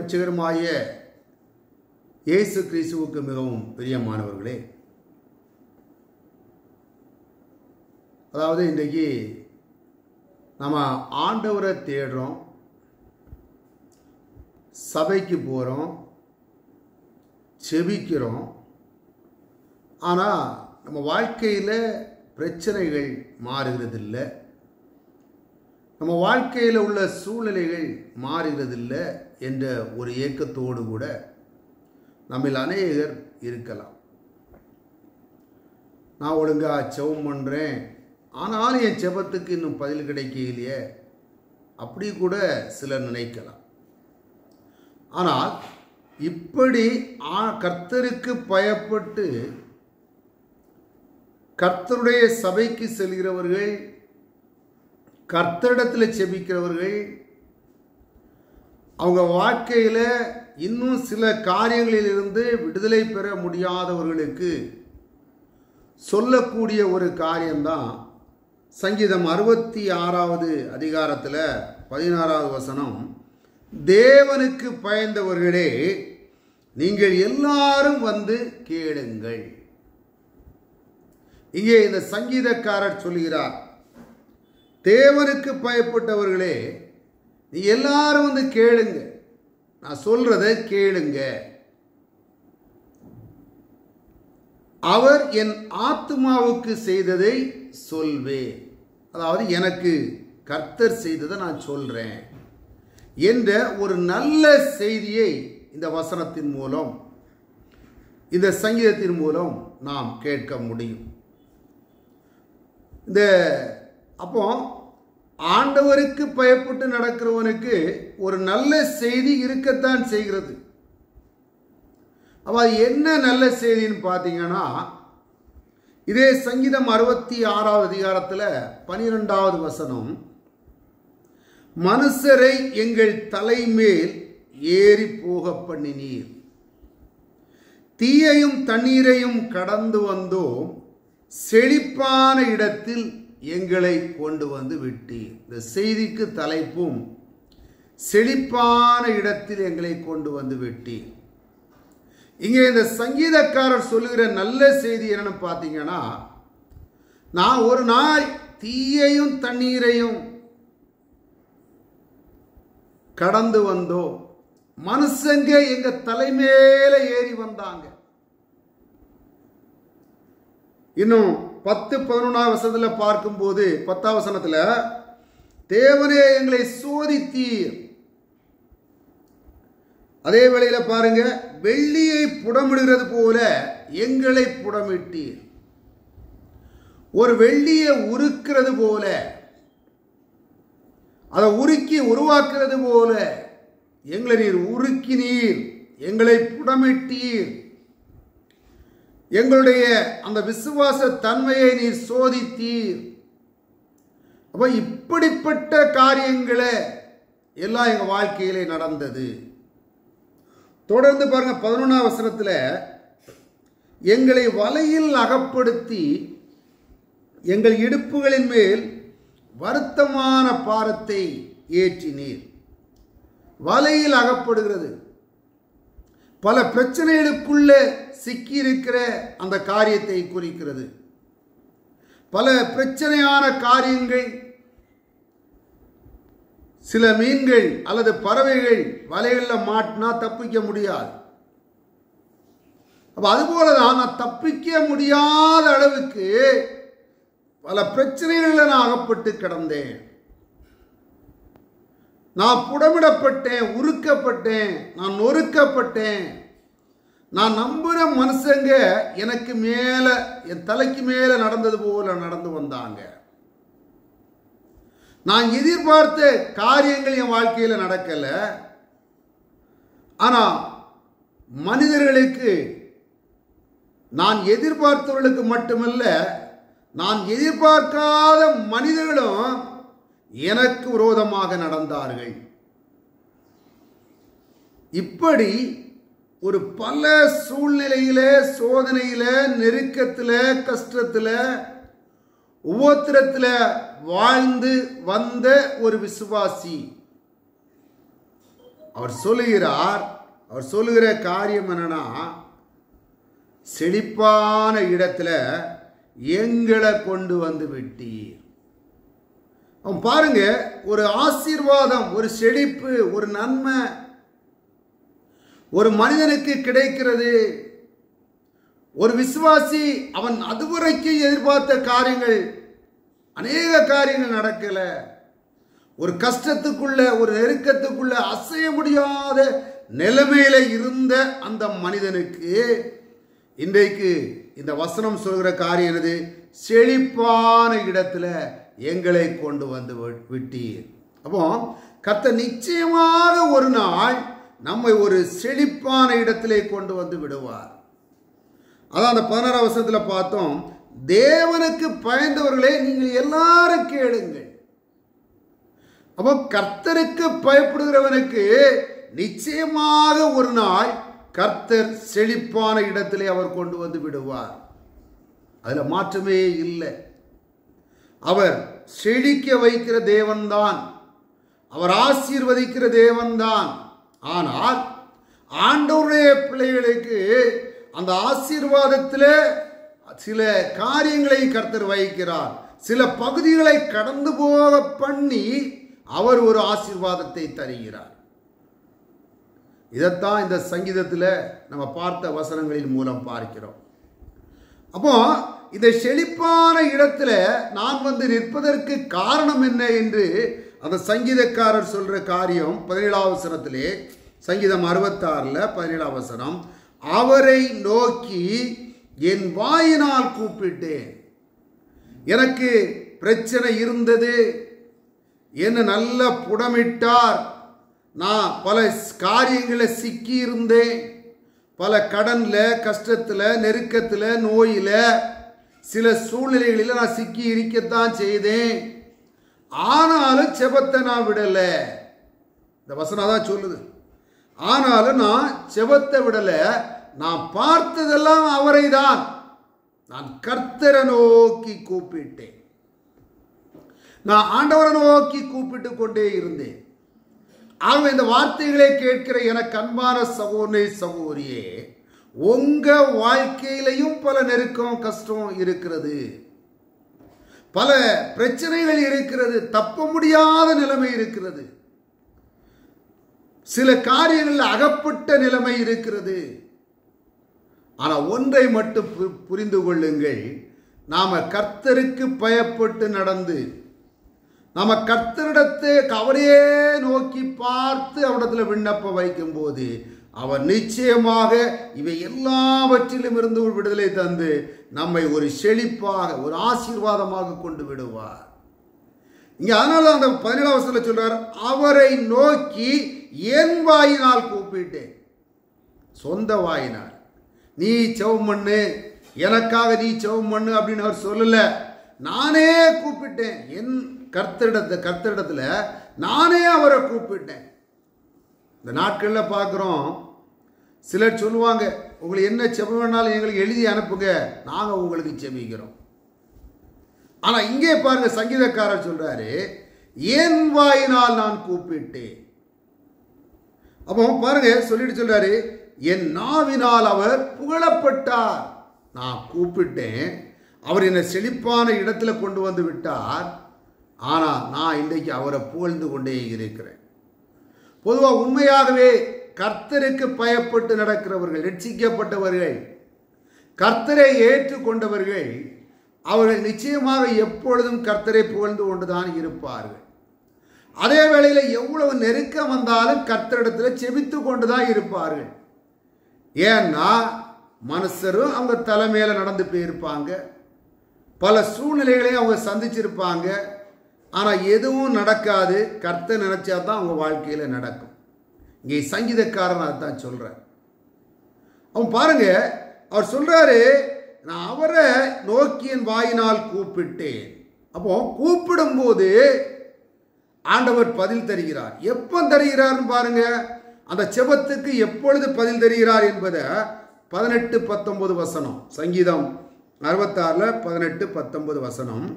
இரட்சகருமாய இயேசு கிறிஸ்துவுக்கு மிகவும் பிரியமானவர்களே, அதாவது இன்றைக்கு நம்ம ஆண்டவரை தேடுறோம், சபைக்கு போகிறோம், செபிக்கிறோம். ஆனால் நம்ம வாழ்க்கையில் பிரச்சனைகள் மாறுகிறதில்லை, நம்ம வாழ்க்கையில் உள்ள சூழ்நிலைகள் மாறுகிறதில்லை என்ற ஒரு ஏக்கத்தோடு கூட நம்மில் அநேகர் இருக்கலாம். நான் ஒழுங்காக ஜெபம் பண்ணுறேன், ஆனாலும் என் ஜெபத்துக்கு இன்னும் பதில் கிடைக்கலையே, அப்படி கூட சிலர் நினைக்கலாம். ஆனால் இப்படி கர்த்தருக்கு பயப்பட்டு கர்த்தருடைய சபைக்கு செல்கிறவர்கள், கர்த்தரிடத்தில் செபிக்கிறவர்கள், அவங்க வாழ்க்கையில் இன்னும் சில காரியங்களிலிருந்து விடுதலை பெற முடியாதவர்களுக்கு சொல்லக்கூடிய ஒரு காரியம்தான் சங்கீதம் 66வது அதிகாரத்தில் 16வது வசனம். தேவனுக்கு பயந்தவர்களே, நீங்கள் எல்லாரும் வந்து கேளுங்கள். இங்கே இந்த சங்கீதக்காரர் சொல்கிறார், தேவனுக்கு பயப்பட்டவர்களே, நீ எல்லாரும் வந்து கேளுங்க, நான் சொல்றதை கேளுங்க. அவர் என் ஆத்துமாவுக்கு செய்ததை சொல்வேன், அதாவது எனக்கு கர்த்தர் செய்ததை நான் சொல்றேன் என்ற ஒரு நல்ல செய்தியை இந்த வசனத்தின் மூலம், இந்த சங்கீதத்தின் மூலம் நாம் கேட்க முடியும். அப்போ ஆண்டவருக்கு பயப்பட்டு நடக்கிறவனுக்கு ஒரு நல்ல செய்தி இருக்கத்தான் செய்கிறது. அப்போ அது என்ன நல்ல செய்தின்னு பார்த்தீங்கன்னா, இதே சங்கீதம் 66வது அதிகாரத்தில் 12வது வசனம், மனுஷரை எங்கள் தலைமேல் ஏறி போக பண்ணினீர், தீயையும் தண்ணீரையும் கடந்து வந்தோம், செழிப்பான இடத்தில் எங்களை கொண்டு வந்து விட்டீர். இந்த செய்திக்கு தலைப்பும் செழிப்பான இடத்தில் எங்களை கொண்டு வந்து விட்டீர். இங்கே இந்த சங்கீதக்காரர் சொல்லுகிற நல்ல செய்தி என்னன்னு பார்த்தீங்கன்னா, நான் ஒரு நாள் தீயையும் தண்ணீரையும் கடந்து வந்தோம், மனுஷங்க எங்க தலைமையில ஏறி வந்தாங்க. இன்னும் 10-11 வசனத்தில் பார்க்கும்போது 10வது வசனத்தில், தேவனே எங்களை சோதித்தீர். அதே வேளையில் பாருங்க, வெள்ளியை புடமிடுகிறது போல எங்களை புடமிட்டீர். ஒரு வெள்ளியை உருக்கிறது போல, அதை உருக்கி உருவாக்குறது போல எங்களை நீர் உருக்கினீர், எங்களை புடமிட்டீர். எங்களுடைய அந்த விசுவாச தன்மையை நீர் சோதித்தீர். அப்ப இப்படிப்பட்ட காரியங்களே எல்லாம் எங்க வாழ்க்கையிலே நடந்தது. தொடர்ந்து பாருங்க 11வது வசனத்தில், எங்களை வலையில் அகப்படுத்தி எங்கள் இடுப்புகளின் மேல் வருத்தமான பாரத்தை ஏற்றினீர். வலையில் அகப்படுகிறது, பல பிரச்சனைகளுக்குள்ளே சிக்கியிருக்கிற அந்த காரியத்தை குறிக்கிறது. பல பிரச்சனையான காரியங்கள், சில மீன்கள் அல்லது பறவைகள் வலைகளில் மாட்டினா தப்பிக்க முடியாது. அப்ப அதுபோலதான் நான் தப்பிக்க முடியாத அளவுக்கு பல பிரச்சனைகளில் நான் அகப்பட்டு கிடந்தேன். நான் புடமிடப்பட்டேன், உருக்கப்பட்டேன், நான் நொறுக்கப்பட்டேன். நான் நம்புகிற மனுஷங்க எனக்கு மேல, என் தலைக்கு மேல நடந்தது போல நடந்து வந்தாங்க. நான் எதிர்பார்த்த காரியங்கள் என் வாழ்க்கையில் நடக்கல. ஆனா மனிதர்களுக்கு, நான் எதிர்பார்த்தவர்களுக்கு மட்டுமல்ல, நான் எதிர்பார்க்காத மனிதர்களும் எனக்கு விரோதமாக நடந்தார்கள். இப்படி ஒரு பல சூழ்நிலையில, சோதனையில, நெருக்கத்தில், கஷ்டத்தில், உபத்திரத்தில் வாழ்ந்து வந்த ஒரு விசுவாசி அவர் சொல்லுகிற காரியம் என்னன்னா, செழிப்பான இடத்துல எங்களை கொண்டு வந்து விட்டீர். அவன் பாருங்க, ஒரு ஆசீர்வாதம், ஒரு செழிப்பு, ஒரு நன்மை ஒரு மனிதனுக்கு கிடைக்கிறது. ஒரு விசுவாசி அவன் அதுவரைக்கும் எதிர்பார்த்த காரியங்கள், அநேக காரியங்கள் நடக்கல. ஒரு கஷ்டத்துக்குள்ள, ஒரு நெருக்கத்துக்குள்ள, அசைய முடியாத நிலைமையில இருந்த அந்த மனிதனுக்கு இன்றைக்கு இந்த வசனம் சொல்கிற காரியம் என்னது? செழிப்பான இடத்துல எங்களை கொண்டு வந்து விட்டீர். அப்போ கர்த்தர் நிச்சயமாக ஒரு நாள் நம்மை ஒரு செழிப்பான இடத்திலே கொண்டு வந்து விடுவார். அதான் அந்த 16 வசனத்தில் பார்த்தோம், தேவனுக்கு பயந்தவர்களே நீங்கள் எல்லாரும் கேளுங்கள். அப்போ கர்த்தருக்கு பயப்படுகிறவனுக்கு நிச்சயமாக ஒரு நாள் கர்த்தர் செழிப்பான இடத்திலே அவர் கொண்டு வந்து விடுவார். அதுல மாற்றமே இல்லை. அவர் செழிக்க வைக்கிற தேவன்தான், அவர் ஆசீர்வதிக்கிற தேவன்தான். ஆனால் ஆண்டவருடைய பிள்ளைகளுக்கு அந்த ஆசீர்வாதத்தில் சில காரியங்களை கர்த்தர் வைக்கிறார். சில பகுதிகளை கடந்து போக பண்ணி அவர் ஒரு ஆசீர்வாதத்தை தருகிறார். இதைத்தான் இந்த சங்கீதத்தில் நம்ம பார்த்த வசனங்களின் மூலம் பார்க்கிறோம். அப்போ இந்த செழிப்பான இடத்துல நான் வந்து நிற்பதற்கு காரணம் என்ன என்று அந்த சங்கீதக்காரர் சொல்ற காரியம் 17ஆம் வசனத்திலே, சங்கீதம் 66 17ஆம் வசனம், அவரை நோக்கி என் வாயினால் கூப்பிட்டேன். எனக்கு பிரச்சனை இருந்தது, என்ன நல்ல புடமிட்டார், நான் பல காரியங்களை சிக்கி இருந்தேன், பல கடன்ல, கஷ்டத்துல, நெருக்கத்துல, நோயில, சில சூழ்நிலைகளில் நான் சிக்கி இருக்கத்தான் செய்தேன். ஆனாலும் செபத்தை நான் விடல. இந்த வசனம் தான் சொல்லுது. ஆனாலும் நான் செபத்தை விடல, நான் பார்த்ததெல்லாம் அவரை தான். நான் கர்த்தரை நோக்கி கூப்பிட்டேன். நான் ஆண்டவரை நோக்கி கூப்பிட்டு கொண்டே இருந்தேன். ஆக இந்த வார்த்தைகளை கேட்கிற எனக்கு அன்பான சகோதரனே, சகோதரியே, உங்க வாழ்க்கையிலையும் பல நெருக்கம், கஷ்டம் இருக்கிறது, பல பிரச்சனைகள் இருக்கிறது, தப்ப முடியாத நிலைமை இருக்கிறது, சில காரியங்களில் அகப்பட்ட நிலைமை இருக்கிறது. ஆனால் ஒன்றை மட்டும் புரிந்து கொள்ளுங்கள், நாம கர்த்தருக்கு பயப்பட்டு நடந்து, நாம கர்த்தரிடத்தை அவரையே நோக்கி பார்த்து அவரிடத்தில் விண்ணப்பம் வைக்கும் போது அவர் நிச்சயமாக இவை எல்லாவற்றிலும் இருந்து ஒரு விடுதலை தந்து நம்மை ஒரு செழிப்பாக, ஒரு ஆசீர்வாதமாக கொண்டு விடுவார். இங்க அதனால அந்த 17ஆம் வசனத்தில் சொல்றார், அவரை நோக்கி என் வாயினால் கூப்பிட்டேன். சொந்த வாயினால். நீ செவம் பண்ணு, எனக்காக நீ செவம் பண்ணு அப்படின்னு அவர் சொல்லல. நானே கூப்பிட்டேன். என் கர்த்தரிடத்துல நானே அவரை கூப்பிட்டேன். இந்த நாட்களில் பார்க்குறோம், சிலர் சொல்லுவாங்க, உங்களுக்கு என்ன செபம் வேணாலும் எங்களுக்கு எழுதி அனுப்புங்க, நாங்கள் உங்களுக்கு செபிக்கிறோம். ஆனால் இங்கே பாருங்க, சங்கீதக்காரர் சொல்றாரு, என் வாயினால் நான் கூப்பிட்டேன். அப்போ பாருங்க, சொல்லிட்டு சொல்றாரு, என் நாவினால் அவர் புகழப்பட்டார். நான் கூப்பிட்டேன், அவர் என்னை செழிப்பான இடத்துல கொண்டு வந்து விட்டார். ஆனால் நான் இன்றைக்கு அவரை புகழ்ந்து கொண்டே இருக்கிறேன். பொதுவாக உண்மையாகவே கர்த்தருக்கு பயப்பட்டு நடக்கிறவர்கள், ரட்சிக்கப்பட்டவர்கள், கர்த்தரை ஏற்றுக்கொண்டவர்கள், அவர்கள் நிச்சயமாக எப்பொழுதும் கர்த்தரை புகழ்ந்து கொண்டுதான் இருப்பார்கள். அதே வேளையில் எவ்வளவு நெருக்கம் வந்தாலும் கர்த்தரிடத்தில் செபித்து கொண்டுதான் இருப்பார்கள். ஏன்னா மனுஷரும் அவங்க தலைமையில நடந்து போயிருப்பாங்க, பல சூழ்நிலைகளையும் அவங்க சந்திச்சிருப்பாங்க. ஆனால் எதுவும் நடக்காது, கர்த்தர் நினைச்சா தான் அவங்க வாழ்க்கையில் நடக்கும். இங்கே சங்கீதக்காரன் அதான் சொல்றார். அவன் பாருங்க, அவர் சொல்றாரு, நான் அவரை நோக்கி என் வாயினால் கூப்பிட்டேன். அப்போ கூப்பிடும்போது ஆண்டவர் பதில் தருகிறார். எப்போ தருகிறார்னு பாருங்க, அந்த செபத்துக்கு எப்பொழுது பதில் தருகிறார் என்பதை 18-19 வசனம், சங்கீதம் 66 18-19 வசனம்.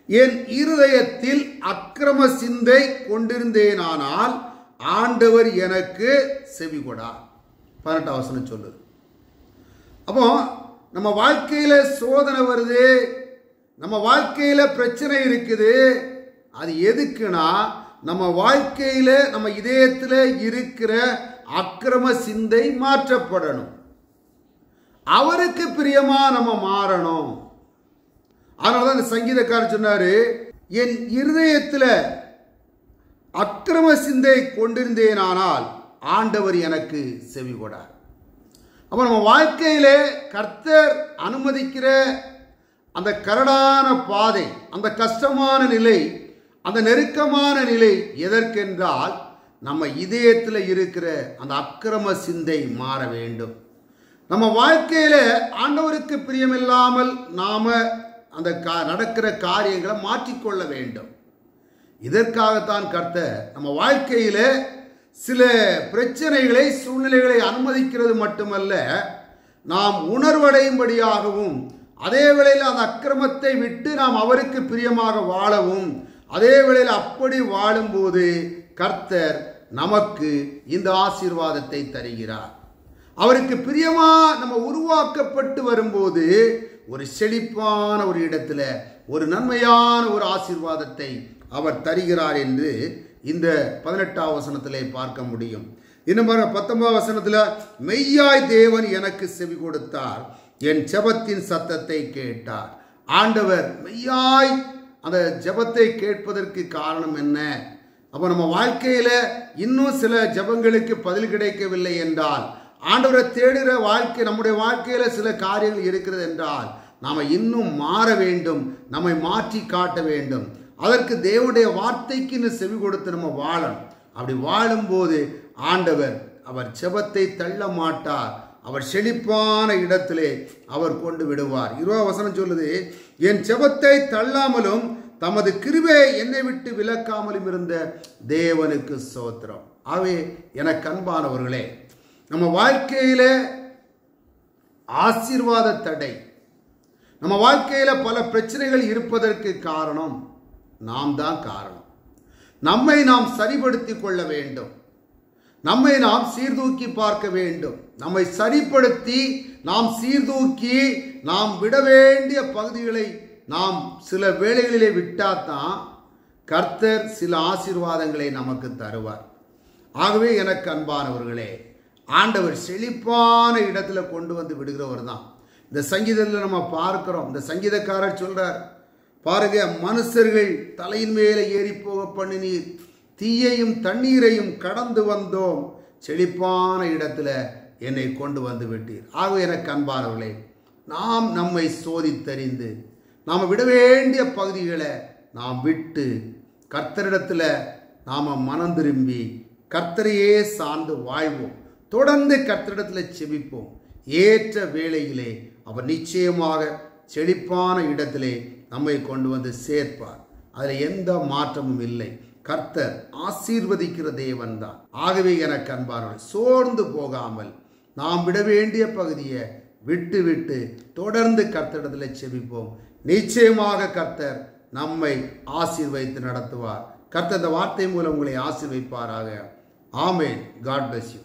என் இருதயத்தில் அக்கிரம சிந்தை கொண்டிருந்தேனானால் ஆண்டவர் எனக்கு செவி கொடா. 18ஆம் வசனம் சொல்லுது. அப்போ நம்ம வாழ்க்கையில சோதனை வருது, நம்ம வாழ்க்கையில பிரச்சனை இருக்குது. அது எதுக்குன்னா நம்ம வாழ்க்கையில நம்ம இதயத்தில் இருக்கிற அக்கிரம சிந்தை மாற்றப்படணும், அவருக்கு பிரியமா நம்ம மாறணும். அதனாலதான் இந்த சங்கீதக்காரர் சொன்னாரு, என் இருதயத்தில் அக்கிரம சிந்தை கொண்டிருந்தேனானால் ஆண்டவர் எனக்கு செவி கொடார். அப்ப நம்ம வாழ்க்கையில கர்த்தர் அனுமதிக்கிற அந்த கரடான பாதை, அந்த கஷ்டமான நிலை, அந்த நெருக்கமான நிலை எதற்கென்றால் நம்ம இதயத்தில் இருக்கிற அந்த அக்கிரம சிந்தை மாற வேண்டும். நம்ம வாழ்க்கையில ஆண்டவருக்கு பிரியமில்லாமல் நாம அந்த நடக்கிற காரியங்களை மாற்றிக்கொள்ள வேண்டும். இதற்காகத்தான் கர்த்தர் நம்ம வாழ்க்கையில சில பிரச்சனைகளை, சூழ்நிலைகளை அனுமதிக்கிறது மட்டுமல்ல, நாம் உணர்வடையும்படியாகவும், அதே வேளையில் அந்த அக்கிரமத்தை விட்டு நாம் அவருக்கு பிரியமாக வாழவும், அதே வேளையில் அப்படி வாழும்போது கர்த்தர் நமக்கு இந்த ஆசீர்வாதத்தை தருகிறார். அவருக்கு பிரியமா நம்ம உருவாக்கப்பட்டு வரும்போது ஒரு செழிப்பான ஒரு இடத்துல ஒரு நன்மையான ஒரு ஆசீர்வாதத்தை அவர் தருகிறார் என்று இந்த 18ஆம் வசனத்திலே பார்க்க முடியும். இன்னும் 19ஆம் வசனத்தில், மெய்யாய் தேவன் எனக்கு செவி கொடுத்தார், என் ஜெபத்தின் சத்தத்தை கேட்டார். ஆண்டவர் மெய்யாய் அந்த ஜெபத்தை கேட்பதற்கு காரணம் என்ன? அப்போ நம்ம வாழ்க்கையில இன்னும் சில ஜெபங்களுக்கு பதில் கிடைக்கவில்லை என்றால், ஆண்டவரை தேடுகிற வாழ்க்கை, நம்முடைய வாழ்க்கையில சில காரியங்கள் இருக்கிறது என்றால் நாம இன்னும் மாற வேண்டும், நம்மை மாற்றி காட்ட வேண்டும். அதற்கு தேவனுடைய வார்த்தைக்கு செவி கொடுத்து நம்ம வாழணும். அப்படி வாழும்போது ஆண்டவர் அவர் ஜெபத்தை தள்ள மாட்டார், அவர் செழிப்பான இடத்திலே அவர் கொண்டு விடுவார். 20ஆம் வசனம் சொல்லுது, என் ஜெபத்தை தள்ளாமலும் தமது கிருபையை என்னை விட்டு விலக்காமலும் இருந்த தேவனுக்கு ஸ்தோத்திரம். ஆகவே எனக்கு அன்பானவர்களே, நம்ம வாழ்க்கையில ஆசீர்வாத தடை, நம்ம வாழ்க்கையில பல பிரச்சனைகள் இருப்பதற்கு காரணம் நாம் தான் காரணம். நம்மை நாம் சரிப்படுத்திக் கொள்ள வேண்டும், நம்மை நாம் சீர்தூக்கி பார்க்க வேண்டும். நம்மை சரிப்படுத்தி நாம் சீர்தூக்கி நாம் விட வேண்டிய பகுதிகளை நாம் சில வேளைகளிலே விட்டாதான் கர்த்தர் சில ஆசீர்வாதங்களை நமக்கு தருவார். ஆகவே எனக்கு அன்பானவர்களே, ஆண்டவர் செழிப்பான இடத்துல கொண்டு வந்து விடுகிறவர் தான். இந்த சங்கீதத்தில் நம்ம பார்க்கிறோம், இந்த சங்கீதக்காரர் சொல்றார் பாருங்க, மனுஷர்கள் தலையின் மேலே ஏறி போக பண்ணினீர், தீயையும் தண்ணீரையும் கடந்து வந்தோம், செழிப்பான இடத்துல என்னை கொண்டு வந்து விட்டீர். ஆகவே எனக்கு அன்பானவர்களே, நாம் நம்மை சோதித்தறிந்து நாம் விட வேண்டிய பகுதிகளை நாம் விட்டு கர்த்தரிடத்துல நாம மனம் திரும்பி கர்த்தரையே சார்ந்து வாழ்வோம். தொடர்ந்து கர்த்தரிடத்தில் செபிப்போம். ஏற்ற வேளையிலே அவர் நிச்சயமாக செழிப்பான இடத்திலே நம்மை கொண்டு வந்து சேர்ப்பார். அதில் எந்த மாற்றமும் இல்லை. கர்த்தர் ஆசீர்வதிக்கிற தேவன் தான். ஆகவே எனக்கு அன்பானவர்கள், சோர்ந்து போகாமல் நாம் விட வேண்டிய பகுதியை விட்டு விட்டு தொடர்ந்து கர்த்தரிடத்தில் செபிப்போம். நிச்சயமாக கர்த்தர் நம்மை ஆசீர்வதித்து நடத்துவார். கர்த்தர் இந்த வார்த்தை மூலம் உங்களை ஆசீர்வதிப்பாராக. ஆமென். God bless you.